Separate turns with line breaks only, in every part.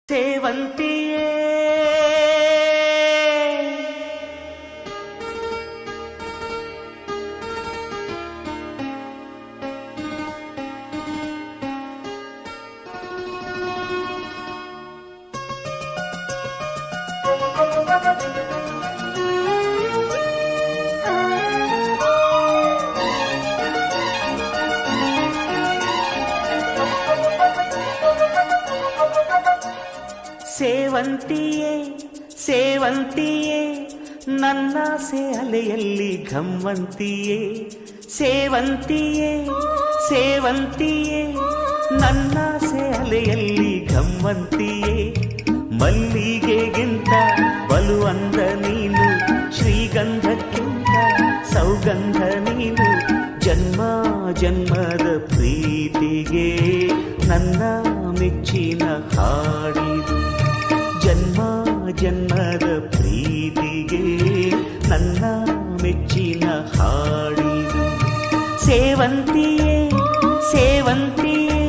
ಸೇವಂತಿಯೇ ಸೇವಂತಿಯೇ ಸೇವಂತಿಯೇ ನನ್ನಾಸೆ ಅಲೆಯಲ್ಲಿ ಘಮ್ಮಂತಿಯೇ ಸೇವಂತಿಯೇ ಸೇವಂತಿಯೇ ನನ್ನಾಸೆ ಅಲೆಯಲ್ಲಿ ಘಮ್ಮಂತಿಯೇ ಮಲ್ಲಿಗೆಗಿಂತ ಬಲು ಅಂದ ನೀನು ಶ್ರೀಗಂಧಕ್ಕಿಂತ ಸೌಗಂಧ ನೀನು ಜನ್ಮ ಜನ್ಮದ ಪ್ರೀತಿಗೆ ನನ್ನ ಮೆಚ್ಚಿನ ಹಾಡಿದು ಜನ್ಮ ಜನ್ಮದ ಪ್ರೀತಿಗೆ ನನ್ನ ಮೆಚ್ಚಿನ ಹಾಡಿದು ಸೇವಂತಿಯೇ ಸೇವಂತಿಯೇ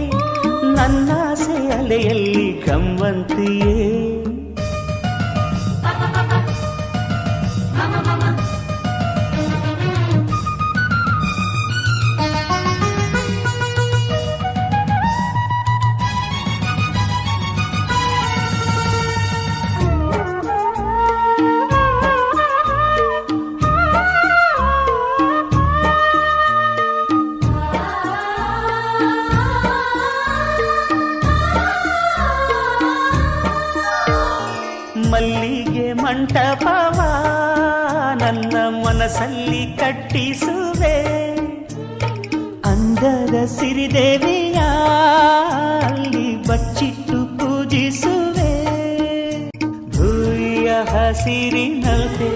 ನನ್ನಾಸೆ ಅಲೆಯಲ್ಲಿ ಗಮ್ಮಂತಿಯೇ ಮಲ್ಲಿಗೆ ಮಂಟಪವ ನನ್ನ ಮನಸ್ಸಲ್ಲಿ ಕಟ್ಟಿಸುವೆ ಅಂದದ ಸಿರಿದೇವಿಯ ಅಲ್ಲಿ ಬಚ್ಚಿಟ್ಟು ಪೂಜಿಸುವೆ ಭೂಯ ಹಸಿರಿನಲ್ತೆ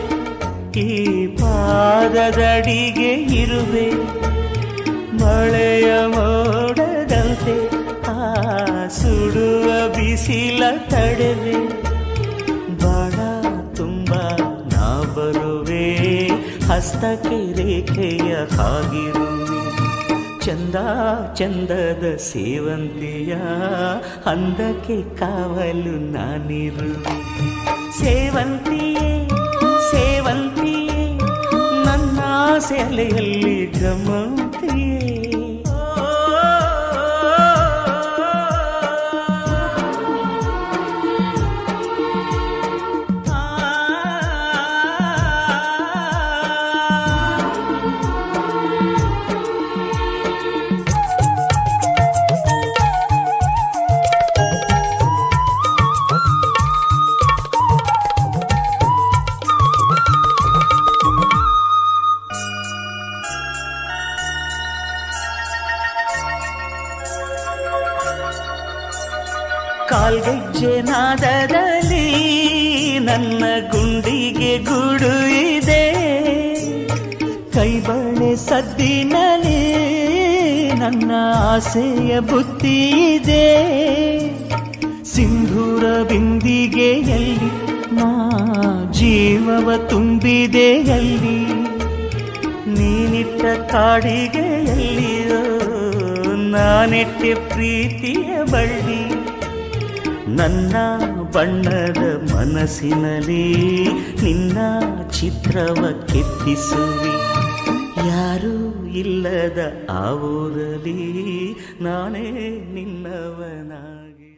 ಈ ಪಾದದಡಿಗೆ ಇರುವೆ ಮಳೆಯ ಮೋಡದಂತೆ ಆ ಸುಡುವ ಬಿಸಿಲ ತಡೆವೆ ಬಾಳ ತುಂಬ ನಾ ಬರುವೆ ಹಸ್ತಕ್ಕೆ ರೇಖೆಯ ಹಾಗಿರುವೆ ಚಂದ ಚಂದದ ಸೇವಂತಿಯ ಅಂದಕ್ಕೆ ಕಾವಲು ನಾನಿರುವೆ ಸೇವಂತಿಯೇ ಸೇವಂತಿಯೇ ನನ್ನ ಸೆಲೆಯಲ್ಲಿ ಗಮಂತಿಯೇ ಕಾಲ್ಗೆಜ್ಜೆ ನಾದದಲ್ಲಿ ನನ್ನ ಗುಂಡಿಗೆ ಗೂಡು ಇದೆ ಕೈಬಳೆ ಸದ್ದಿನಲ್ಲಿ ನನ್ನ ಆಸೆಯ ಬುತ್ತಿ ಇದೆ ಸಿಂಧೂರ ಬಿಂದಿಗೆಯಲ್ಲಿ ನಾ ಜೀವವ ತುಂಬಿದೆಯಲ್ಲಿ ನೀನಿಟ್ಟ ಕಾಡಿಗೆಯಲ್ಲಿಯೋ ನಾನಿಟ್ಟೆ ಪ್ರೀತಿಯ ಬಳ್ಳಿ ನನ್ನ ಬಣ್ಣದ ಮನಸ್ಸಿನಲ್ಲಿ ನಿನ್ನ ಚಿತ್ರವ ಕೆತ್ತಿಸುವಿ ಯಾರೂ ಇಲ್ಲದ ಆ ಊರಲ್ಲಿ ನಾನೇ ನಿನ್ನವನಾಗಿ